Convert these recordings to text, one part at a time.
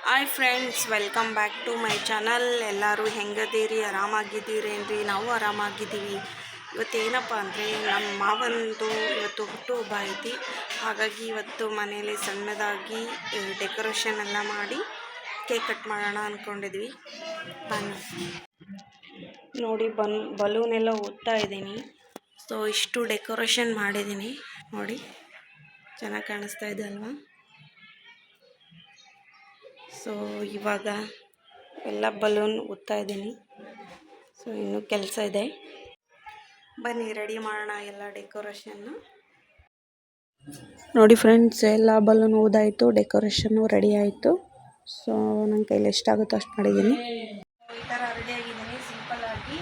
Hi friends, welcome back to my channel. ಎಲ್ಲರೂ ಹೆಂಗದೀರಿ? ಆರಾಮಾಗಿದ್ದೀರೇನ್ರಿ? ನಾವು ಆರಾಮಾಗಿದ್ದೀವಿ. ಇವತ್ತೇನಪ್ಪ ಅಂದರೆ ನಮ್ಮ ಮಾವಂದು ಇವತ್ತು ಹುಟ್ಟುಹಬ್ಬ ಐತಿ. ಹಾಗಾಗಿ ಇವತ್ತು ಮನೇಲಿ ಸಣ್ಣದಾಗಿ ಡೆಕೋರೇಷನ್ ಎಲ್ಲ ಮಾಡಿ ಕೇಕ್ ಕಟ್ ಮಾಡೋಣ ಅಂದ್ಕೊಂಡಿದ್ವಿ. ಬನ್ನಿ ನೋಡಿ, ಬಲೂನ್ ಎಲ್ಲ ಓದ್ತಾ ಇದ್ದೀನಿ. ಸೊ ಇಷ್ಟು ಡೆಕೋರೇಷನ್ ಮಾಡಿದ್ದೀನಿ ನೋಡಿ, ಚೆನ್ನಾಗಿ ಕಾಣಿಸ್ತಾ ಇದೆ ಅಲ್ವಾ? ಸೊ ಇವಾಗ ಎಲ್ಲ ಬಲೂನ್ ಉತ್ತಾ ಇದ್ದೀನಿ. ಸೊ ಇನ್ನೂ ಕೆಲಸ ಇದೆ. ಬನ್ನಿ ರೆಡಿ ಮಾಡೋಣ ಎಲ್ಲ ಡೆಕೋರೇಷನ್ನು. ನೋಡಿ ಫ್ರೆಂಡ್ಸ್, ಎಲ್ಲ ಬಲೂನ್ ಊದಾಯಿತು, ಡೆಕೋರೇಷನ್ನು ರೆಡಿ ಆಯಿತು. ಸೊ ನನ್ನ ಕೈಲಿ ಎಷ್ಟಾಗುತ್ತೋ ಅಷ್ಟು ಮಾಡಿದ್ದೀನಿ. ಈ ಥರ ರೆಡಿಯಾಗಿದ್ದೀನಿ ಸಿಂಪಲ್ಲಾಗಿ.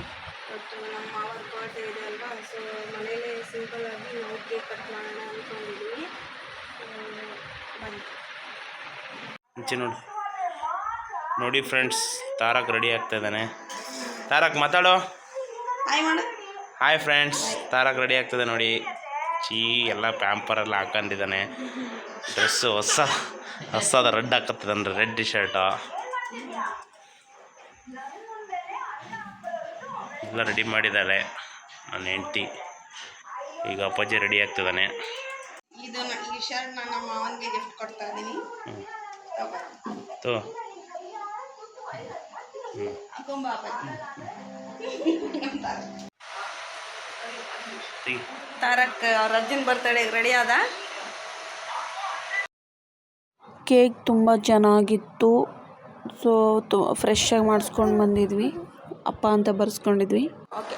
ಇವತ್ತು ನಮ್ಮ ಮಾವನ ಬರ್ಡೇ ಇದೆ ಅಲ್ವಾ? ಸೊ ಮನೇಲೇ ಸಿಂಪಲ್ಲಾಗಿ ನಾವು ಕೇಕ್ ಕಟ್ ಮಾಡೋಣ ಅಂದ್ಕೊಂಡಿದ್ದೀವಿ. ಬನ್ನಿ ನೋಡಿ ಫ್ರೆಂಡ್ಸ್, ತಾರಕ್ ರೆಡಿ ಆಗ್ತಾ ಇದ್ದಾನೆ. ತಾರಕ್ ಮಾತಾಡೋ. ಹಾಯ್ ಫ್ರೆಂಡ್ಸ್, ತಾರಕ್ ರೆಡಿ ಆಗ್ತದೆ ನೋಡಿ. ಎಲ್ಲ ಪ್ಯಾಂಪರೆಲ್ಲ ಹಾಕೊಂಡಿದ್ದಾನೆ. ಡ್ರೆಸ್ಸು ಹೊಸದ ರೆಡ್ ಹಾಕತ್ತದನ್ರಿ, ರೆಡ್ ಟಿ ಶರ್ಟು ಎಲ್ಲ ರೆಡಿ ಮಾಡಿದ್ದಾರೆ ನನ್ನ ಹೆಂಡ್ತಿ. ಈಗ ಅಪ್ಪಾಜಿ ರೆಡಿ ಆಗ್ತಿದ್ದಾನೆ. ಈ ಶರ್ಟ್ ನನ್ನ ಮಾವನಿಗೆ ಗಿಫ್ಟ್ ಕೊಡ್ತಾ ಇದ್ದೀನಿ. ತಾರಕ್ ಅವ್ರ ಅಜ್ಜನ ಬರ್ತಡೇ ರೆಡಿ ಆದ. ಕೇಕ್ ತುಂಬ ಚೆನ್ನಾಗಿತ್ತು. ಸೊ ಫ್ರೆಶ್ ಆಗಿ ಮಾಡಿಸ್ಕೊಂಡು ಬಂದಿದ್ವಿ. ಅಪ್ಪ ಅಂತ ಬರ್ಸ್ಕೊಂಡಿದ್ವಿ. ಓಕೆ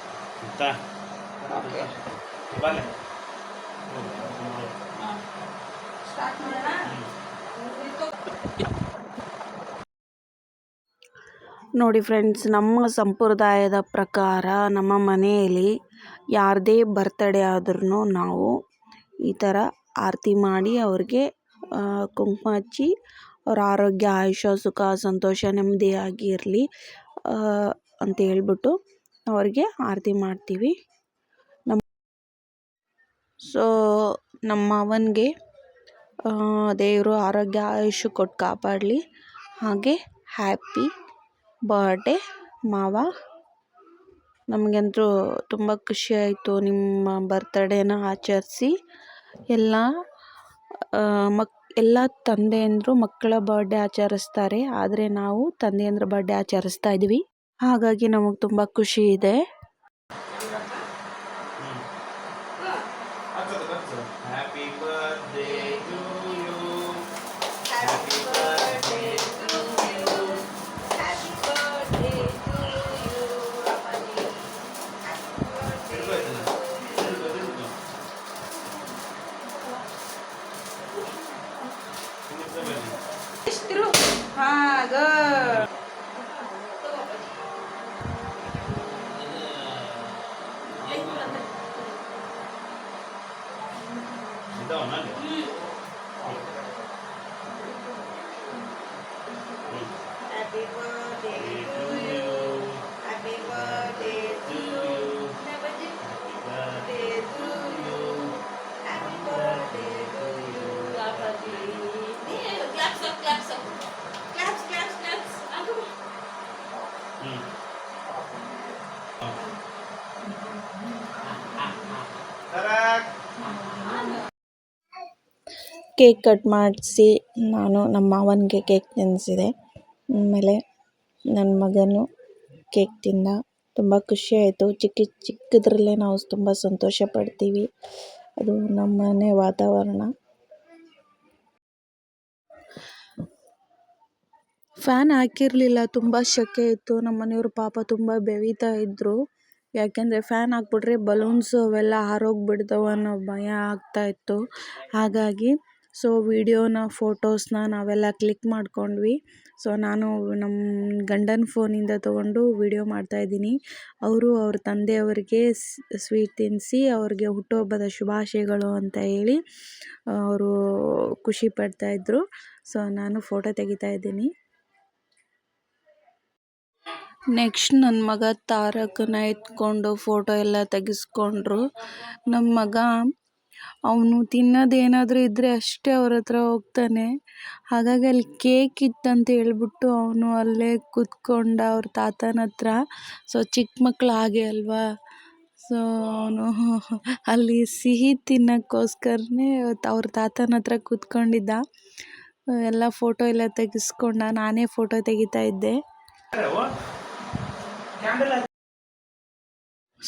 ನೋಡಿ ಫ್ರೆಂಡ್ಸ್, ನಮ್ಮ ಸಂಪ್ರದಾಯದ ಪ್ರಕಾರ ನಮ್ಮ ಮನೆಯಲ್ಲಿ ಯಾರದೇ ಬರ್ತಡೇ ಆದ್ರೂ ನಾವು ಈ ಥರ ಆರತಿ ಮಾಡಿ ಅವ್ರಿಗೆ ಕುಂಕುಮ ಹಚ್ಚಿ ಅವ್ರ ಆರೋಗ್ಯ, ಆಯುಷ್ಯ, ಸುಖ, ಸಂತೋಷ, ನೆಮ್ಮದಿಯಾಗಿರಲಿ ಅಂತ ಹೇಳ್ಬಿಟ್ಟು ಅವ್ರಿಗೆ ಆರತಿ ಮಾಡ್ತೀವಿ. ನಮ್ಮ ಮಾವನಿಗೆ ದೇವರು ಆರೋಗ್ಯ, ಆಯುಷ್ಯ ಕೊಟ್ಟು ಕಾಪಾಡಲಿ. ಹಾಗೆ ಹ್ಯಾಪಿ ಬರ್ಡೇ ಮಾವ. ನಮಗಂತೂ ತುಂಬ ಖುಷಿ ಆಯಿತು ನಿಮ್ಮ ಬರ್ತಡೇನ ಆಚರಿಸಿ. ಎಲ್ಲ ತಂದೆಯಂದರು ಮಕ್ಕಳ ಬರ್ಡೇ ಆಚರಿಸ್ತಾರೆ, ಆದರೆ ನಾವು ತಂದೆಯಂದ್ರ ಬರ್ಡೇ ಆಚರಿಸ್ತಾ ಇದ್ವಿ. ಹಾಗಾಗಿ ನಮಗೆ ತುಂಬ ಖುಷಿ ಇದೆ. Happy birthday to you. Happy birthday to you. Happy birthday to you. Happy birthday. Happy birthday to you. Happy birthday to you. Happy birthday to you. Happy birthday to you. Claps up, claps up. Claps, claps, claps. Cake cut ಮಾಡಿಸಿ ನಾನು ನಮ್ಮ ಮಾವನಿಗೆ cake ತಿನ್ನಿಸಿದೆ. ಆಮೇಲೆ ನನ್ನ ಮಗನು cake ತಿಂದ. ತುಂಬ ಖುಷಿಯಾಯಿತು. ಚಿಕ್ಕದ್ರಲ್ಲೇ ನಾವು ತುಂಬ ಸಂತೋಷ ಪಡ್ತೀವಿ. ಅದು ನಮ್ಮ ಮನೆ ವಾತಾವರಣ. ಫ್ಯಾನ್ ಹಾಕಿರಲಿಲ್ಲ, ತುಂಬ ಸೆಕೆ ಇತ್ತು. ನಮ್ಮ ಮನೆಯವರು ಪಾಪ ತುಂಬ ಬೆವೀತಾ ಇದ್ದರು. ಯಾಕೆಂದರೆ ಫ್ಯಾನ್ ಹಾಕ್ಬಿಟ್ರೆ ಬಲೂನ್ಸು ಅವೆಲ್ಲ ಹಾರೋಗ್ಬಿಡ್ತಾವೆ ಅನ್ನೋ ಭಯ ಆಗ್ತಾಯಿತ್ತು. ಹಾಗಾಗಿ ವಿಡಿಯೋನ, ಫೋಟೋಸ್ನ ನಾವೆಲ್ಲ ಕ್ಲಿಕ್ ಮಾಡ್ಕೊಂಡ್ವಿ. ನಾನು ನಮ್ಮ ಗಂಡನ ಫೋನಿಂದ ತೊಗೊಂಡು ವಿಡಿಯೋ ಮಾಡ್ತಾಯಿದ್ದೀನಿ. ಅವರು ಅವ್ರ ತಂದೆಯವರಿಗೆ ಸ್ವೀಟ್ ತಿನ್ನಿಸಿ ಅವ್ರಿಗೆ ಹುಟ್ಟುಹಬ್ಬದ ಶುಭಾಶಯಗಳು ಅಂತ ಹೇಳಿ ಅವರು ಖುಷಿ ಪಡ್ತಾಯಿದ್ರು. ನಾನು ಫೋಟೋ ತೆಗಿತಾ ಇದ್ದೀನಿ. ನೆಕ್ಸ್ಟ್ ನನ್ನ ಮಗ ತಾರಕನ ಎತ್ಕೊಂಡು ಫೋಟೋ ಎಲ್ಲ ತೆಗೆಸ್ಕೊಂಡ್ರು. ನಮ್ಮ ಮಗ ಅವನು ತಿನ್ನೋದೇನಾದರೂ ಇದ್ದರೆ ಅಷ್ಟೇ ಅವ್ರ ಹತ್ರ ಹೋಗ್ತಾನೆ. ಹಾಗಾಗಿ ಅಲ್ಲಿ ಕೇಕ್ ಇತ್ತಂತ ಹೇಳ್ಬಿಟ್ಟು ಅವನು ಅಲ್ಲೇ ಕೂತ್ಕೊಂಡ ಅವ್ರ ತಾತನ ಹತ್ರ. ಸೊ ಚಿಕ್ಕ ಮಕ್ಳು ಹಾಗೆ ಅಲ್ವಾ. ಸೊ ಅವನು ಅಲ್ಲಿ ಸಿಹಿ ತಿನ್ನೋಕ್ಕೋಸ್ಕರನೇ ಅವ್ರ ತಾತನ ಹತ್ರ ಕೂತ್ಕೊಂಡಿದ್ದ. ಎಲ್ಲ ಫೋಟೋ ಎಲ್ಲ ತೆಗೆಸ್ಕೊಂಡ. ನಾನೇ ಫೋಟೋ ತೆಗಿತಾ ಇದ್ದೆ.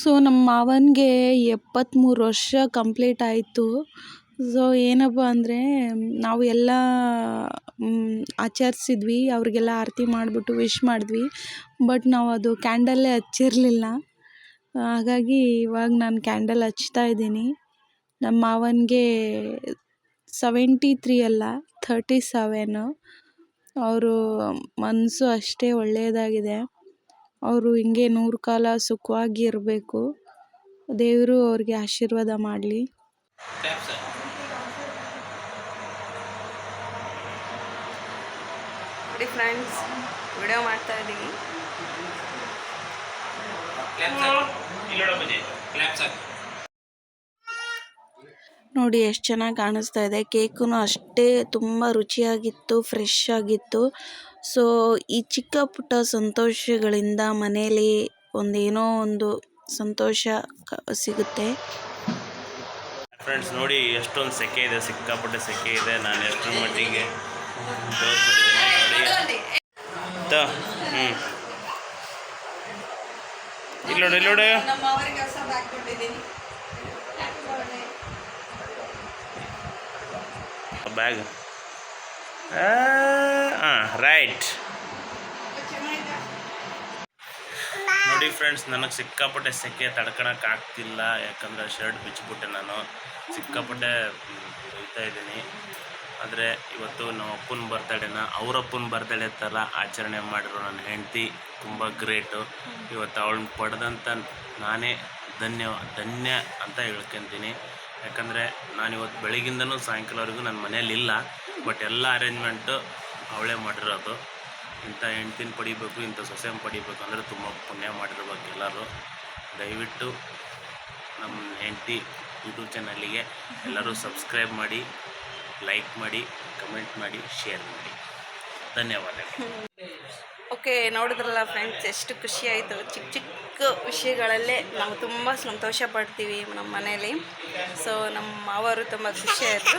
ಸೊ ನಮ್ಮ ಮಾವನಿಗೆ 73 ವರ್ಷ ಕಂಪ್ಲೀಟ್ ಆಯಿತು. ಸೊ ಏನಪ್ಪ ಅಂದರೆ ನಾವು ಎಲ್ಲ ಆಚರಿಸಿದ್ವಿ, ಅವ್ರಿಗೆಲ್ಲ ಆರತಿ ಮಾಡಿಬಿಟ್ಟು ವಿಶ್ ಮಾಡಿದ್ವಿ. ಬಟ್ ನಾವು ಅದು ಕ್ಯಾಂಡಲ್ಲೇ ಹಚ್ಚಿರಲಿಲ್ಲ. ಹಾಗಾಗಿ ಇವಾಗ ನಾನು ಕ್ಯಾಂಡಲ್ ಹಚ್ತಾ ಇದ್ದೀನಿ. ನಮ್ಮ ಮಾವನಿಗೆ 73 ಅಲ್ಲ 37. ಅವರು ಮನಸ್ಸು ಅಷ್ಟೇ ಒಳ್ಳೆಯದಾಗಿದೆ. ಅವರು ಹಿಂಗೆ 100 ಕಾಲ ಸುಖವಾಗಿ ಇರಬೇಕು. ದೇವರು ಅವ್ರಿಗೆ ಆಶೀರ್ವಾದ ಮಾಡಲಿ. ನೋಡಿ ಫ್ರೆಂಡ್ಸ್, ವಿಡಿಯೋ ಮಾಡ್ತಾ ಇದ್ದೀವಿ. ನೋಡಿ ಎಷ್ಟು ಚೆನ್ನಾಗಿ ಕಾಣಿಸ್ತಾ ಇದೆ. ಕೇಕು ಅಷ್ಟೇ ತುಂಬ ರುಚಿಯಾಗಿತ್ತು, ಫ್ರೆಶ್ ಆಗಿತ್ತು. ಸೊ ಈ ಚಿಕ್ಕ ಪುಟ್ಟ ಸಂತೋಷಗಳಿಂದ ಮನೇಲಿ ಏನೋ ಒಂದು ಸಂತೋಷ ಸಿಗುತ್ತೆ. ಫ್ರೆಂಡ್ಸ್ ನೋಡಿ ಎಷ್ಟೊಂದು ಸೆಕೆ ಇದೆ, ಸಿಕ್ಕಾಪಟ್ಟೆ ಸೆಕೆ ಇದೆ. ನಾನು ಎಷ್ಟರ ಮಟ್ಟಿಗೆ ತೋರಿಸ್ಬಿಟ್ಟಿದ್ದೀನಿ ನೋಡಿ. ಇಲ್ಲಿ ನೋಡಿ ಬ್ಯಾಗ್. ರೈಟ್ ನೋಡಿ ಫ್ರೆಂಡ್ಸ್, ನನಗೆ ಸಿಕ್ಕಾಪಟ್ಟೆ ಸೆಕೆ ತಡ್ಕೊಳಕ್ಕೆ ಆಗ್ತಿಲ್ಲ. ಯಾಕಂದರೆ ಶರ್ಟ್ ಬಿಚ್ಚಿಬಿಟ್ಟೆ ನಾನು. ಸಿಕ್ಕಾಪಟ್ಟೆ ಬೈತಾ ಇದ್ದೀನಿ. ಆದರೆ ಇವತ್ತು ನಮ್ಮ ಅಪ್ಪನ ಬರ್ತಡೇನ ಅವರಪ್ಪನ ಬರ್ತಡೇ ಥರ ಆಚರಣೆ ಮಾಡಿರೋ ನನ್ನ ಹೆಂಡತಿ ತುಂಬ ಗ್ರೇಟು. ಇವತ್ತು ಅವಳನ್ನ ಪಡೆದಂಥ ನಾನೇ ಧನ್ಯ ಅಂತ ಹೇಳ್ಕೊತೀನಿ. ಯಾಕಂದರೆ ನಾನಿವತ್ತು ಬೆಳಗಿಂದನೂ ಸಾಯಂಕಾಲವರೆಗೂ ನನ್ನ ಮನೇಲಿಲ್ಲ. ಬಟ್ ಎಲ್ಲ ಅರೇಂಜ್ಮೆಂಟು ಅವಳೇ ಮಾಡಿರೋದು. ಇಂಥ ಹೆಂಡ್ತಿನ ಪಡಿಬೇಕು, ಇಂಥ ಸೊಸೆನ ಪಡಿಬೇಕು ಅಂದರೆ ತುಂಬ ಪುಣ್ಯ ಮಾಡಿರ್ಬೇಕು ಎಲ್ಲರೂ. ದಯವಿಟ್ಟು ನಮ್ಮ ಹೆಂಡತಿ ಯೂಟ್ಯೂಬ್ ಚಾನಲ್ಲಿಗೆ ಎಲ್ಲರೂ ಸಬ್ಸ್ಕ್ರೈಬ್ ಮಾಡಿ, ಲೈಕ್ ಮಾಡಿ, ಕಮೆಂಟ್ ಮಾಡಿ, ಶೇರ್ ಮಾಡಿ. ಧನ್ಯವಾದಗಳು. ಓಕೆ, ನೋಡಿದ್ರಲ್ಲ ಫ್ರೆಂಡ್ಸ್, ಎಷ್ಟು ಖುಷಿ ಆಯಿತು. ಚಿಕ್ಕ ಚಿಕ್ಕ ವಿಷಯಗಳಲ್ಲೇ ನಾವು ತುಂಬ ಸಂತೋಷ ಪಡ್ತೀವಿ ನಮ್ಮ ಮನೇಲಿ. ಸೊ ನಮ್ಮ ಮಾವರು ತುಂಬ ಖುಷಿಯಾಯಿತು.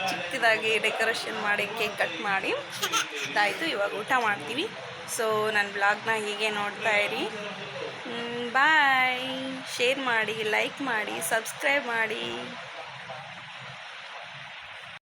ಚಿಕ್ಕದಾಗಿ ಡೆಕೋರೇಷನ್ ಮಾಡಿ ಕೇಕ್ ಕಟ್ ಮಾಡಿ ಇದಾಯಿತು. ಇವಾಗ ಊಟ ಮಾಡ್ತೀವಿ. ಸೊ ನನ್ನ ಬ್ಲಾಗ್ನ ಹೀಗೆ ನೋಡ್ತಾ ಇರಿ. ಬಾಯ್. ಶೇರ್ ಮಾಡಿ, ಲೈಕ್ ಮಾಡಿ, ಸಬ್ಸ್ಕ್ರೈಬ್ ಮಾಡಿ.